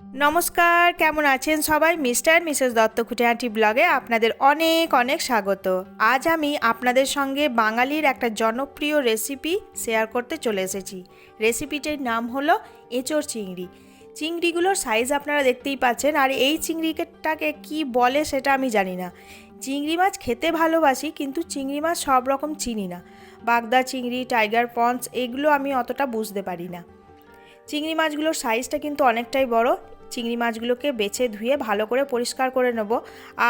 নমস্কার, কেমন আছেন সবাই? মিস্টার আর মিসেস দত্ত খুঁটিনাটি ব্লগে আপনাদের অনেক অনেক স্বাগত। আজ আমি আপনাদের সঙ্গে বাঙালির একটা জনপ্রিয় রেসিপি শেয়ার করতে চলে এসেছি। রেসিপিটির নাম হলো এঁচোড় চিংড়ি। চিংড়িগুলোর সাইজ আপনারা দেখতেই পাচ্ছেন, আর এই চিংড়িটাকে কি বলে সেটা আমি জানি না। চিংড়ি মাছ খেতে ভালোবাসি, কিন্তু চিংড়ি মাছ সব রকম চিনি না। বাগদা চিংড়ি, টাইগার প্রনস এগুলো আমি অতটা বুঝতে পারি না। চিংড়ি মাছগুলোর সাইজটা কিন্তু অনেকটাই বড়। চিংড়ি মাছগুলোকে বেছে ধুয়ে ভালো করে পরিষ্কার করে নেব।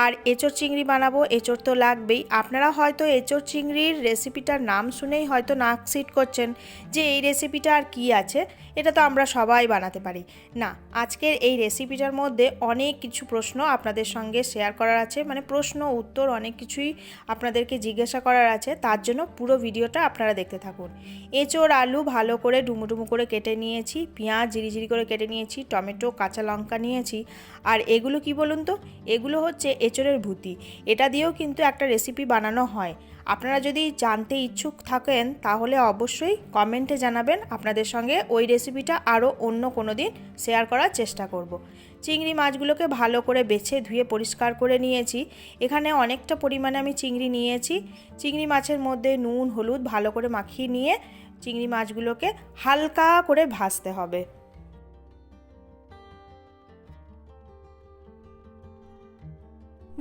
আর এঁচোড় চিংড়ি বানাবো, এঁচোড় তো লাগবেই। আপনারা হয়তো এঁচোড় চিংড়ির রেসিপিটার নাম শুনেই হয়তো নাক সিট করছেন যে এই রেসিপিটা আর কি আছে, এটা তো আমরা সবাই বানাতে পারি। না, আজকের এই রেসিপিটার মধ্যে অনেক কিছু প্রশ্ন আপনাদের সঙ্গে শেয়ার করার আছে, মানে প্রশ্ন উত্তর অনেক কিছুই আপনাদেরকে জিজ্ঞাসা করার আছে। তার জন্য পুরো ভিডিওটা আপনারা দেখতে থাকুন। এঁচোড় আলু ভালো করে ডুমো ডুমো করে কেটে নিয়েছি, পেঁয়াজ ঝিরিঝিরি করে কেটে নিয়েছি, টমেটো কাঁচা লঙ্কা নিয়েছি। আর এগুলো কি বলুন তো, এগুলো হচ্ছে এঁচোড়ের ভুতি। এটা দিয়েও কিন্তু একটা রেসিপি বানানো হয়। আপনারা যদি জানতে ইচ্ছুক থাকেন তাহলে অবশ্যই কমেন্টে জানাবেন। আপনাদের সঙ্গে ওই রেসিপিটা আরও অন্য কোনো দিন শেয়ার করার চেষ্টা করব। চিংড়ি মাছগুলোকে ভালো করে বেছে ধুয়ে পরিষ্কার করে নিয়েছি। এখানে অনেকটা পরিমাণে আমি চিংড়ি নিয়েছি। চিংড়ি মাছের মধ্যে নুন হলুদ ভালো করে মাখিয়ে নিয়ে চিংড়ি মাছগুলোকে হালকা করে ভাজতে হবে।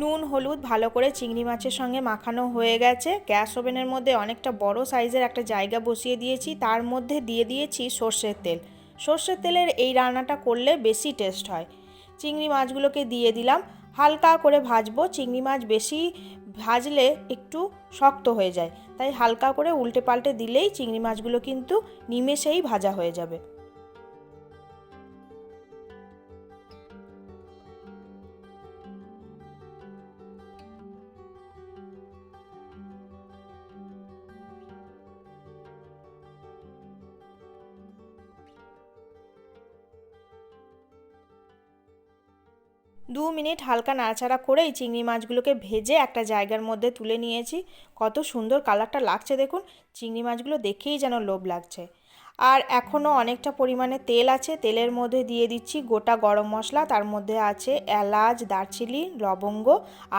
নুন হলুদ ভালো করে চিংড়ি মাছের সঙ্গে মাখানো হয়ে গেছে। গ্যাস ওভেনের মধ্যে অনেকটা বড় সাইজের একটা জায়গা বসিয়ে দিয়েছি, তার মধ্যে দিয়ে দিয়েছি সর্ষের তেল। সর্ষের তেলের এই রান্নাটা করলে বেশি টেস্ট হয়। চিংড়ি মাছগুলোকে দিয়ে দিলাম, হালকা করে ভাজবো। চিংড়ি মাছ বেশি ভাজলে একটু শক্ত হয়ে যায়, তাই হালকা করে উল্টে পাল্টে দিলেই চিংড়ি মাছগুলো কিন্তু নিমেষেই ভাজা হয়ে যাবে। 2 মিনিট হালকা নাড়াচাড়া করেই চিংড়ি মাছগুলোকে ভেজে একটা জায়গার মধ্যে তুলে নিয়েছি। কত সুন্দর কালারটা লাগছে দেখুন, চিংড়ি মাছগুলো দেখেই যেন লোভ লাগছে। আর এখনও অনেকটা পরিমাণে তেল আছে, তেলের মধ্যে দিয়ে দিচ্ছি গোটা গরম মশলা। তার মধ্যে আছে এলাচ, দারচিনি, লবঙ্গ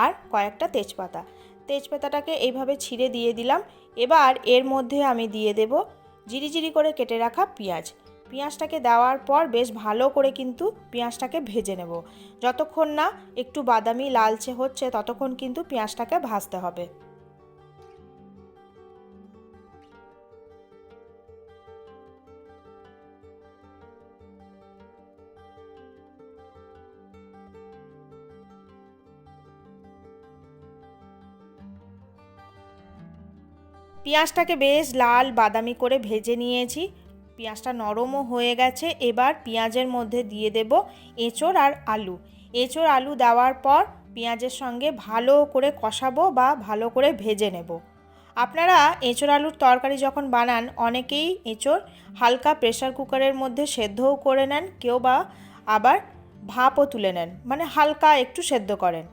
আর কয়েকটা তেজপাতা। তেজপাতাটাকে এইভাবে ছিঁড়ে দিয়ে দিলাম। এবার এর মধ্যে আমি দিয়ে দেব জিরিজিরি করে কেটে রাখা পেঁয়াজ। পেঁয়াজটাকে দেওয়ার পর বেশ ভালো করে কিন্তু পেঁয়াজটাকে ভেজে নেব। যতক্ষণ না একটু বাদামি লালচে হচ্ছে ততক্ষণ কিন্তু পেঁয়াজটাকে ভাজতে হবে। পেঁয়াজটাকে বেশ লাল বাদামি করে ভেজে নিয়েছি। পেঁয়াজটা নরমও হয়ে গেছে। এবার পেঁয়াজের মধ্যে দিয়ে দেব এঁচোড় আর আলু। এঁচোড় আলু দেওয়ার পর পেঁয়াজের সঙ্গে ভালো করে কষাবো বা ভালো করে ভেজে নেব। আপনারা এঁচোড় আলুর তরকারি যখন বানান অনেকেই এঁচোড় হালকা প্রেসার কুকারের মধ্যে সেদ্ধও করে নেন, কেউ বা আবার ভাপও তুলে নেন, মানে হালকা একটু সেদ্ধ করেন।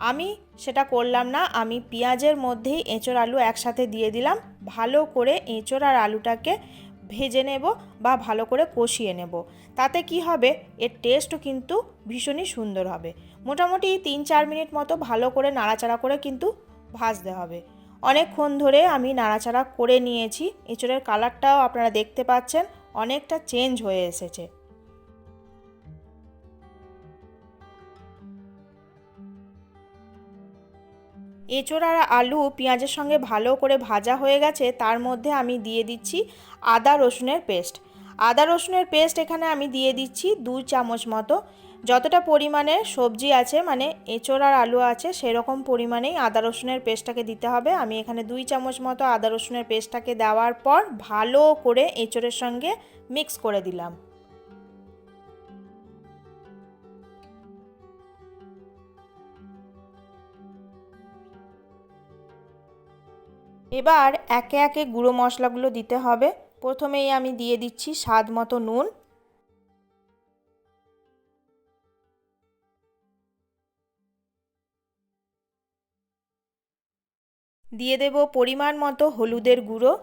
আমি সেটা করলাম না, আমি পেঁয়াজের মধ্যেই এঁচোড় আলু একসাথে দিয়ে দিলাম। ভালো করে এঁচোড় আর আলুটাকে ভেজে নেব বা ভালো করে কষিয়ে নেব। তাতে কি হবে, এর টেস্টও কিন্তু ভীষণই সুন্দর হবে। মোটামুটি 3-4 মিনিট মতো ভালো করে নাড়াচাড়া করে কিন্তু ভাজতে হবে। অনেকক্ষণ ধরে আমি নাড়াচাড়া করে নিয়েছি। এঁচোড়ের কালারটাও আপনারা দেখতে পাচ্ছেন অনেকটা চেঞ্জ হয়ে এসেছে। এঁচোড় আর আলু পেঁয়াজের সঙ্গে ভালো করে ভাজা হয়ে গেছে। তার মধ্যে আমি দিয়ে দিচ্ছি আদা রসুনের পেস্ট। আদা রসুনের পেস্ট এখানে আমি দিয়ে দিচ্ছি 2 চামচ মতো। যতটা পরিমাণে সবজি আছে, মানে এঁচোড় আর আলু আছে, সেরকম পরিমাণেই আদা রসুনের পেস্টটাকে দিতে হবে। আমি এখানে 2 চামচ মতো আদা রসুনের পেস্টটাকে দেওয়ার পর ভালো করে এঁচোড়ের সঙ্গে মিক্স করে দিলাম। এবার একে একে গুঁড়ো মশলাগুলো দিতে হবে। প্রথমেই আমি দিয়ে দিচ্ছি স্বাদ মতো নুন, দিয়ে দেব পরিমাণ মতো হলুদের গুঁড়ো,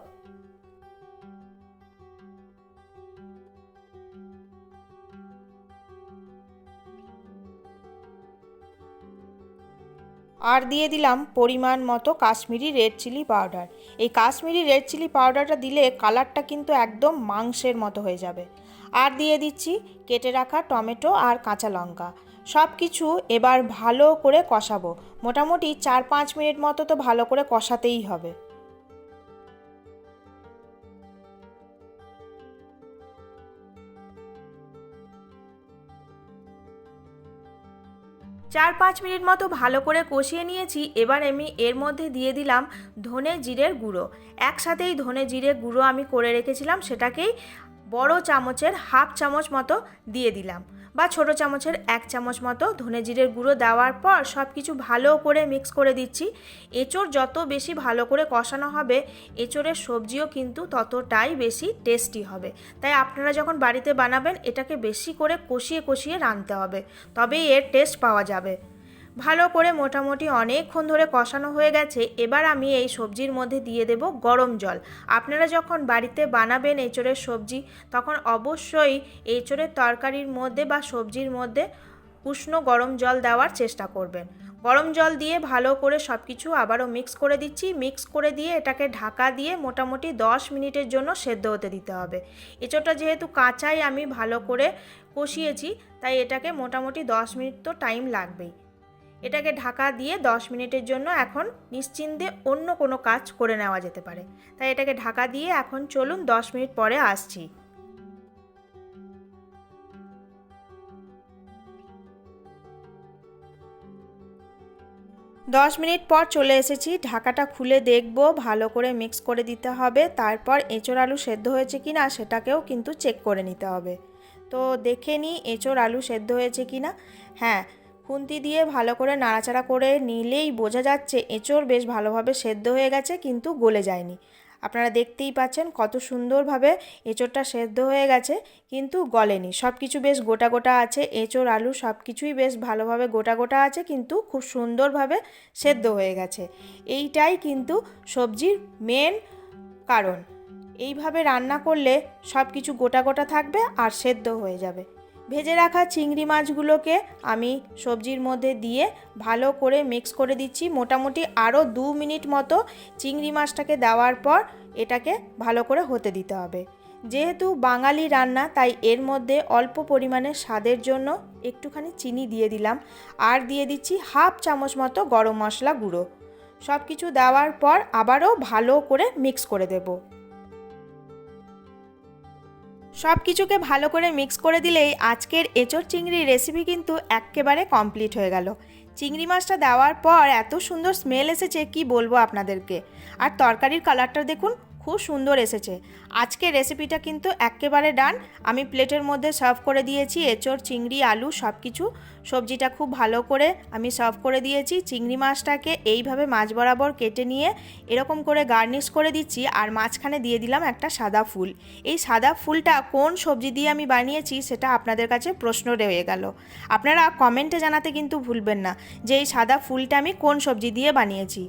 আর দিয়ে দিলাম পরিমাণ মতো কাশ্মীরি রেড চিলি পাউডার। এই কাশ্মীরি রেড চিলি পাউডারটা দিলে কালারটা কিন্তু একদম মাংসের মতো হয়ে যাবে। আর দিয়ে দিচ্ছি কেটে রাখা টমেটো আর কাঁচা লঙ্কা। সব কিছু এবার ভালো করে কষাবো, মোটামুটি 4-5 মিনিট মতো তো ভালো করে কষাতেই হবে। 4-5 মিনিট মতো ভালো করে কষিয়ে নিয়েছি। এবার আমি এর মধ্যে দিয়ে দিলাম ধনে জিরের গুঁড়ো। একসাথেই ধনে জিরে গুঁড়ো আমি করে রেখেছিলাম, সেটাকেই বড় চামচের হাফ চামচ মতো দিয়ে দিলাম, বা ছোট চামচের 1 চামচ মতো ধনে জিরের গুঁড়ো দেওয়ার পর সব কিছু ভালো করে মিক্স করে দিচ্ছি। এঁচোড় যত বেশি ভালো করে কষানো হবে, এঁচোড়ের সবজিও কিন্তু ততটাই বেশি টেস্টি হবে। তাই আপনারা যখন বাড়িতে বানাবেন এটাকে বেশি করে কষিয়ে কষিয়ে রাঁধতে হবে, তবেই এর টেস্ট পাওয়া যাবে। ভালো করে মোটামুটি অনেকক্ষণ ধরে কষানো হয়ে গেছে। এবার আমি এই সবজির মধ্যে দিয়ে দেব গরম জল। আপনারা যখন বাড়িতে বানাবেন এঁচোড়ের সবজি, তখন অবশ্যই এঁচোড়ের তরকারির মধ্যে বা সবজির মধ্যে উষ্ণ গরম জল দেওয়ার চেষ্টা করবেন। গরম জল দিয়ে ভালো করে সব কিছু আবারও মিক্স করে দিচ্ছি। মিক্স করে দিয়ে এটাকে ঢাকা দিয়ে মোটামুটি 10 মিনিটের জন্য সেদ্ধ হতে দিতে হবে। এঁচোড়টা যেহেতু কাঁচাই আমি ভালো করে কষিয়েছি, তাই এটাকে মোটামুটি 10 মিনিট তো টাইম লাগবেই। এটাকে ঢাকা দিয়ে 10 মিনিটের জন্য এখন নিশ্চিন্তে অন্য কোনো কাজ করে নেওয়া যেতে পারে। তাই এটাকে ঢাকা দিয়ে এখন চলুন 10 মিনিট পরে আসছি। 10 মিনিট পর চলে এসেছি। ঢাকাটা খুলে দেখব, ভালো করে মিক্স করে দিতে হবে। তারপর এঁচোড় আলু সেদ্ধ হয়েছে কি না সেটাকেও কিন্তু চেক করে নিতে হবে। তো দেখে নিই এঁচোড় আলু সেদ্ধ হয়েছে কি না। হ্যাঁ, খুন্তি দিয়ে ভালো করে নাড়াচাড়া করে নিলেই বোঝা যাচ্ছে এঁচোড় বেশ ভালোভাবে সেদ্ধ হয়ে গেছে, কিন্তু গলে যায়নি। আপনারা দেখতেই পাচ্ছেন কত সুন্দরভাবে এঁচোড়টা সেদ্ধ হয়ে গেছে, কিন্তু গলেনি। সব কিছু বেশ গোটা গোটা আছে, এঁচোড় আলু সব কিছুই বেশ ভালোভাবে গোটা গোটা আছে, কিন্তু খুব সুন্দরভাবে সেদ্ধ হয়ে গেছে। এইটাই কিন্তু সবজির মেন কারণ। এইভাবে রান্না করলে সব কিছু গোটা গোটা থাকবে আর সেদ্ধ হয়ে যাবে। ভেজে রাখা চিংড়ি মাছগুলোকে আমি সবজির মধ্যে দিয়ে ভালো করে মিক্স করে দিচ্ছি। মোটামুটি আরও 2 মিনিট মতো চিংড়ি মাছটাকে দেওয়ার পর এটাকে ভালো করে হতে দিতে হবে। যেহেতু বাঙালি রান্না, তাই এর মধ্যে অল্প পরিমাণে স্বাদের জন্য একটুখানি চিনি দিয়ে দিলাম। আর দিয়ে দিচ্ছি হাফ চামচ মতো গরম মশলা গুঁড়ো। সব কিছু দেওয়ার পর আবারও ভালো করে মিক্স করে দেব। সব কিছুকে ভালো করে মিক্স করে দিলেই আজকের এঁচোড় চিংড়ি রেসিপি কিন্তু একেবারে কমপ্লিট হয়ে গেল। চিংড়ি মাছটা দেওয়ার পর এত সুন্দর স্মেল এসেছে কি বলবো আপনাদেরকে। আর তরকারির কালারটা দেখুন, খুব সুন্দর এসেছে। আজকের রেসিপিটা কিন্তু একেবারে ডান। আমি প্লেটের মধ্যে সার্ভ করে দিয়েছি এঁচোড় চিংড়ি আলু সব কিছু। সবজিটা খুব ভালো করে আমি সার্ভ করে দিয়েছি। চিংড়ি মাছটাকে এইভাবে মাছ বরাবর কেটে নিয়ে এরকম করে গার্নিশ করে দিচ্ছি, আর মাঝখানে দিয়ে দিলাম একটা সাদা ফুল। এই সাদা ফুলটা কোন সবজি দিয়ে আমি বানিয়েছি সেটা আপনাদের কাছে প্রশ্ন রয়ে গেল। আপনারা কমেন্টে জানাতে কিন্তু ভুলবেন না যে এই সাদা ফুলটা আমি কোন সবজি দিয়ে বানিয়েছি।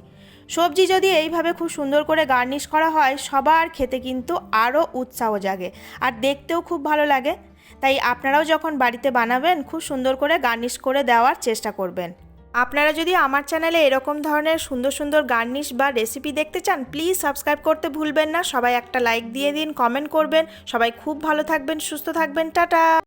সবজি যদি এইভাবে খুব সুন্দর করে গার্নিশ করা হয়, সবার খেতে কিন্তু আরও উৎসাহ জাগে আর দেখতেও খুব ভালো লাগে। তাই আপনারাও যখন বাড়িতে বানাবেন খুব সুন্দর করে গার্নিশ করে দেওয়ার চেষ্টা করবেন। আপনারা যদি আমার চ্যানেলে এরকম ধরনের সুন্দর সুন্দর গার্নিশ বা রেসিপি দেখতে চান, প্লিজ সাবস্ক্রাইব করতে ভুলবেন না। সবাই একটা লাইক দিয়ে দিন, কমেন্ট করবেন। সবাই খুব ভালো থাকবেন, সুস্থ থাকবেন। টাটা।